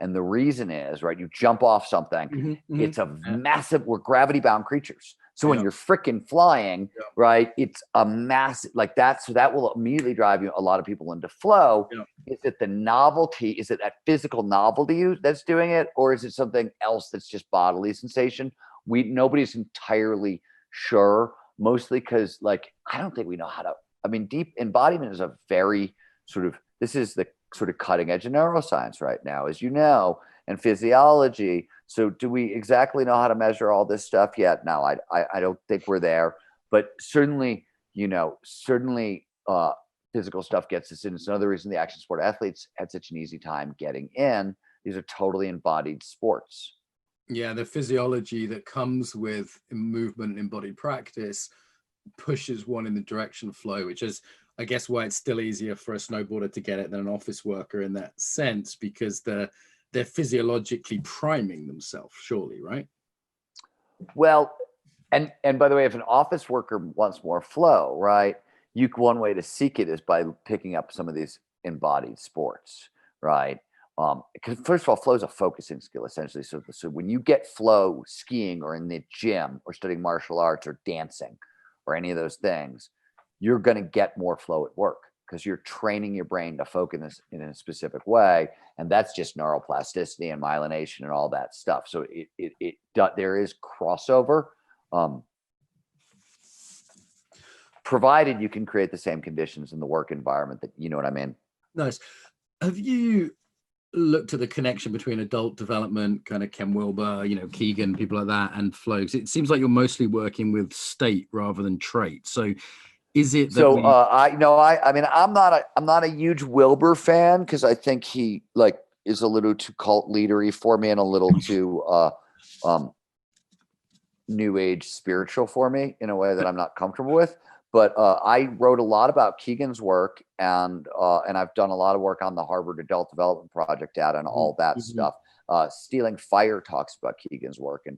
And the reason is, right, you jump off something, it's a massive, we're gravity bound creatures. So when you're freaking flying, right, it's a massive, like that. So that will immediately drive a lot of people into flow. Is it the novelty? Is it that physical novelty that's doing it? Or is it something else that's just bodily sensation? Nobody's entirely sure, mostly because I don't think we know how to, deep embodiment is a very this is the sort of cutting edge of neuroscience right now, as you know, and physiology. So do we exactly know how to measure all this stuff yet? No, I don't think we're there, but certainly physical stuff gets us in. It's another reason the action sport athletes had such an easy time getting in. These are totally embodied sports. Yeah, the physiology that comes with movement and embodied practice pushes one in the direction of flow, which is, I guess, why it's still easier for a snowboarder to get it than an office worker in that sense, because they're physiologically priming themselves, surely, right? Well, and by the way, if an office worker wants more flow, right, one way to seek it is by picking up some of these embodied sports, right? Because first of all, flow is a focusing skill, essentially. So when you get flow skiing or in the gym or studying martial arts or dancing or any of those things, you're going to get more flow at work because you're training your brain to focus in a specific way. And that's just neuroplasticity and myelination and all that stuff. So there is crossover, provided you can create the same conditions in the work environment that, you know what I mean? Nice. Have you looked at the connection between adult development, kind of Ken Wilber, Keegan, people like that, and flow? It seems like you're mostly working with state rather than trait. So is it that I'm not a huge Wilbur fan, because I think he is a little too cult leadery for me and a little too new age spiritual for me in a way that I'm not comfortable with. But I wrote a lot about Keegan's work, and I've done a lot of work on the Harvard Adult Development Project data and all that stuff. Stealing Fire talks about Keegan's work and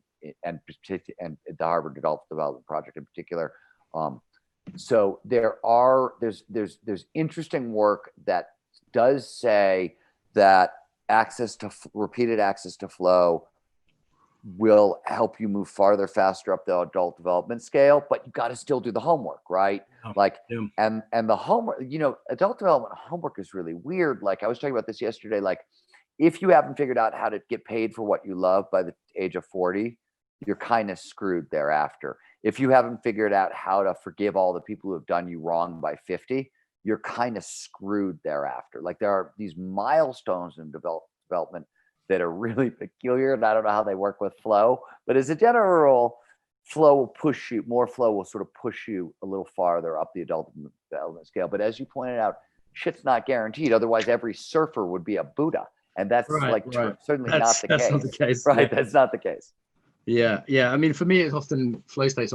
the Harvard Adult Development Project in particular. So there's interesting work that does say that repeated access to flow will help you move farther, faster up the adult development scale, but you got to still do the homework, right? And the homework, adult development homework is really weird. Like I was talking about this yesterday, like if you haven't figured out how to get paid for what you love by the age of 40, you're kind of screwed thereafter. If you haven't figured out how to forgive all the people who have done you wrong by 50, you're kind of screwed thereafter. Like there are these milestones in development that are really peculiar, and I don't know how they work with flow, but as a general rule, more flow will sort of push you a little farther up the adult development scale. But as you pointed out, shit's not guaranteed. Otherwise, every surfer would be a Buddha. And that's certainly not the case. Not the case. Right. Yeah. That's not the case. Yeah. I mean, for me, it's often flow states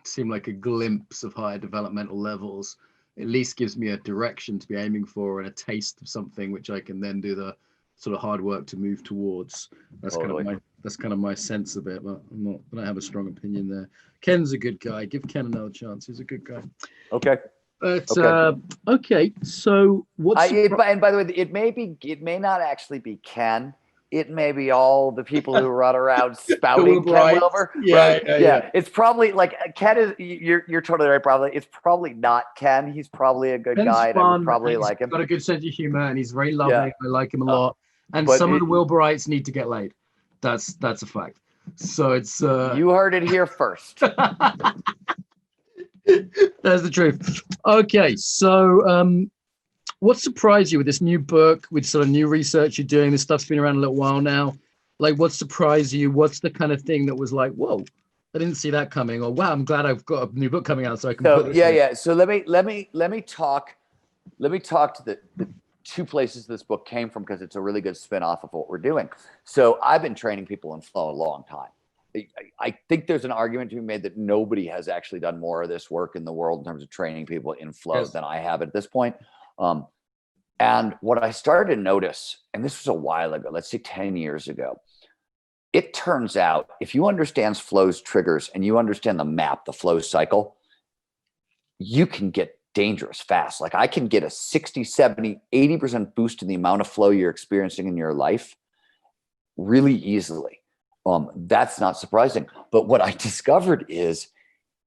seem like a glimpse of higher developmental levels. At least gives me a direction to be aiming for and a taste of something which I can then do the sort of hard work to move towards. That's kind of my sense of it, but I don't have a strong opinion there. Ken's a good guy. Give Ken another chance. He's a good guy. Okay. Okay. So what's and by the way, it may not actually be Ken. It may be all the people who run around spouting Ken Wilber. Yeah. It's probably like Ken is. You're totally right. Probably it's probably not Ken. He's probably a good guy. And I would probably like him. Got a good sense of humor, and he's very loving. Yeah. I like him a lot. And some of the Wilburites need to get laid. That's a fact. So it's you heard it here first. That's the truth. Okay, so what surprised you with this new book, with sort of new research you're doing? This stuff's been around a little while now. Like, what surprised you? What's the kind of thing that was like, whoa, I didn't see that coming, or wow, I'm glad I've got a new book coming out so I can put this in. So let me talk to the two places this book came from, because it's a really good spin-off of what we're doing. So I've been training people in flow a long time. I think there's an argument to be made that nobody has actually done more of this work in the world in terms of training people in flow than I have at this point. And what I started to notice, and this was a while ago, let's say 10 years ago, it turns out if you understand flow's triggers and you understand the map, the flow cycle, you can get dangerous fast. Like I can get a 60, 70, 80% boost in the amount of flow you're experiencing in your life really easily. That's not surprising. But what I discovered is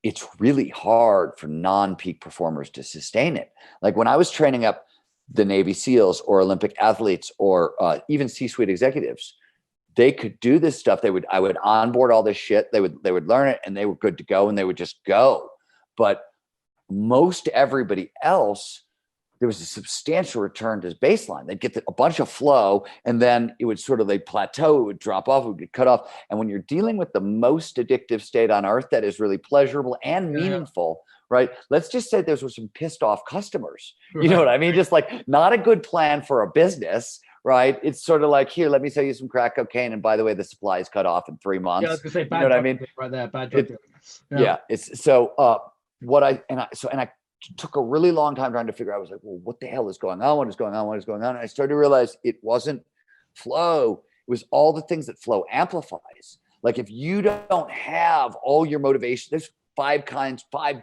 it's really hard for non-peak performers to sustain it. Like when I was training up the Navy SEALs or Olympic athletes or even C-suite executives, they could do this stuff. I would onboard all this shit. They would learn it and they were good to go and they would just go. But most everybody else, there was a substantial return to baseline. They'd get a bunch of flow and then it would they'd plateau, it would drop off, it would get cut off. And when you're dealing with the most addictive state on earth that is really pleasurable and meaningful, right? Let's just say there's some pissed off customers. You know what I mean? Just like not a good plan for a business, right? It's sort of like, here, let me sell you some crack cocaine. And by the way, the supply is cut off in 3 months. Yeah, I was gonna say, bad, you know what I mean? Right there, bad drug. It's so I took a really long time trying to figure out. I was like, well, what the hell is going on? What is going on? What is going on? And I started to realize it wasn't flow. It was all the things that flow amplifies. Like if you don't have all your motivation, there's 5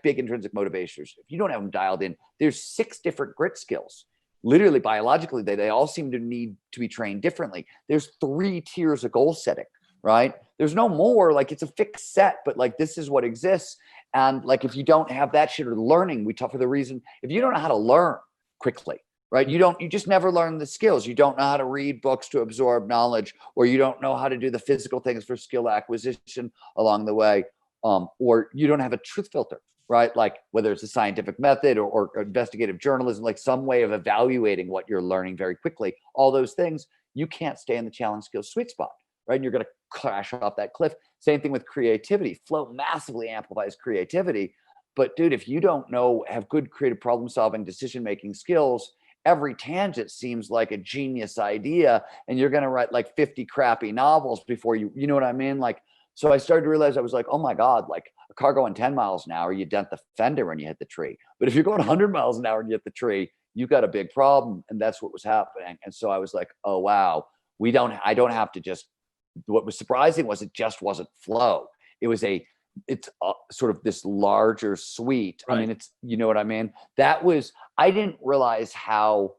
big intrinsic motivators. If you don't have them dialed in, there's 6 different grit skills. Literally, biologically, they all seem to need to be trained differently. There's 3 tiers of goal setting, right? There's no more, like it's a fixed set, but like this is what exists. And like if you don't have that shit or learning, for the reason, if you don't know how to learn quickly, right? You just never learn the skills. You don't know how to read books to absorb knowledge, or you don't know how to do the physical things for skill acquisition along the way. Or you don't have a truth filter, right? Like whether it's a scientific method or investigative journalism, like some way of evaluating what you're learning very quickly, all those things, you can't stay in the challenge skills sweet spot, right? And you're going to crash off that cliff. Same thing with creativity. Flow massively amplifies creativity. But dude, if you don't have good creative problem solving, decision-making skills, every tangent seems like a genius idea. And you're going to write like 50 crappy novels before you know what I mean? Like, so I started to realize, I was like, oh my God, like a car going 10 miles an hour, you dent the fender when you hit the tree. But if you're going 100 miles an hour and you hit the tree, you've got a big problem. And that's what was happening. And so I was like, oh, wow, I don't have to just, what was surprising was it just wasn't flow. It's sort of this larger suite. Right. I mean, you know what I mean? I didn't realize how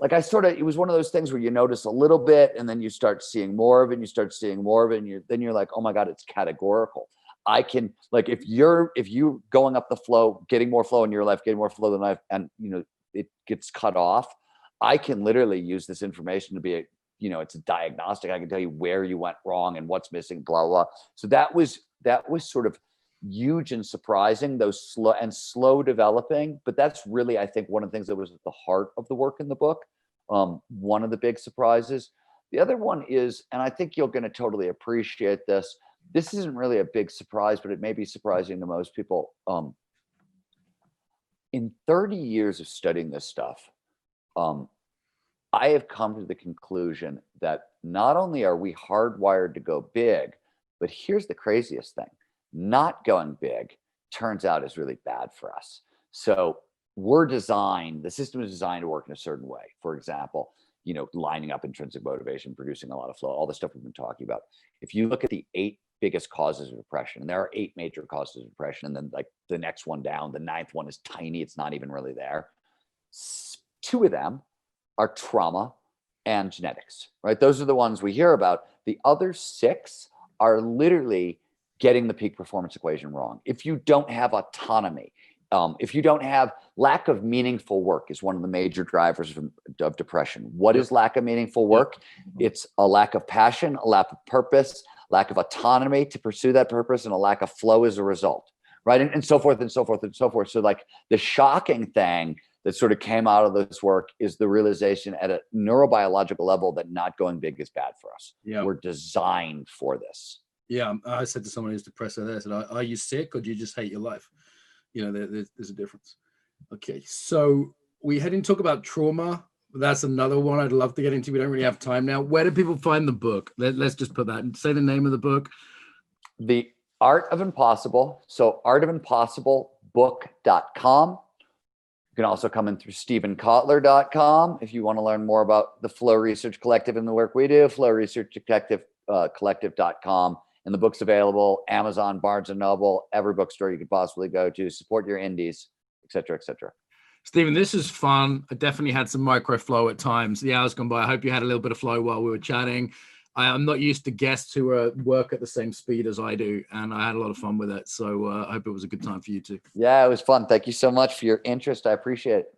like it was one of those things where you notice a little bit and then you start seeing more of it and you start seeing more of it. And then you're like, oh my God, it's categorical. I can, like, if you're going up the flow, getting more flow in your life, getting more flow than life, and, you know, it gets cut off, I can literally use this information to be it's a diagnostic. I can tell you where you went wrong and what's missing, blah, blah. So that was sort of huge and surprising, those slow developing. But that's really, I think, one of the things that was at the heart of the work in the book. One of the big surprises. The other one is, and I think you're going to totally appreciate this. This isn't really a big surprise, but it may be surprising to most people. In 30 years of studying this stuff, I have come to the conclusion that not only are we hardwired to go big, but here's the craziest thing. Not going big turns out is really bad for us. So the system is designed to work in a certain way. For example, lining up intrinsic motivation, producing a lot of flow, all the stuff we've been talking about. If you look at the 8 biggest causes of depression, and there are 8 major causes of depression, and then like the next one down, the 9th one is tiny. It's not even really there. 2 of them are trauma and genetics, right? Those are the ones we hear about. The other 6 are literally getting the peak performance equation wrong. If you don't have autonomy, if you don't have lack of meaningful work is one of the major drivers of depression. What is lack of meaningful work? It's a lack of passion, a lack of purpose, lack of autonomy to pursue that purpose, and a lack of flow as a result, right? And so forth and so forth and so forth. So like the shocking thing that sort of came out of this work is the realization at a neurobiological level that not going big is bad for us. Yeah. We're designed for this. Yeah, I said to someone who's depressed, I said, are you sick or do you just hate your life? There's a difference. Okay, so we had to talk about trauma. That's another one I'd love to get into. We don't really have time now. Where do people find the book? Let's just put that and say the name of the book. The Art of Impossible. So artofimpossiblebook.com. You can also come in through stevenkotler.com if you want to learn more about the Flow Research Collective and the work we do. Flow Research Collective.com. And the book's available, Amazon, Barnes & Noble, every bookstore you could possibly go to. Support your indies, et cetera, et cetera. Steven, this is fun. I definitely had some micro flow at times. The hours gone by. I hope you had a little bit of flow while we were chatting. I'm not used to guests who work at the same speed as I do, and I had a lot of fun with it. So I hope it was a good time for you too. Yeah, it was fun. Thank you so much for your interest. I appreciate it.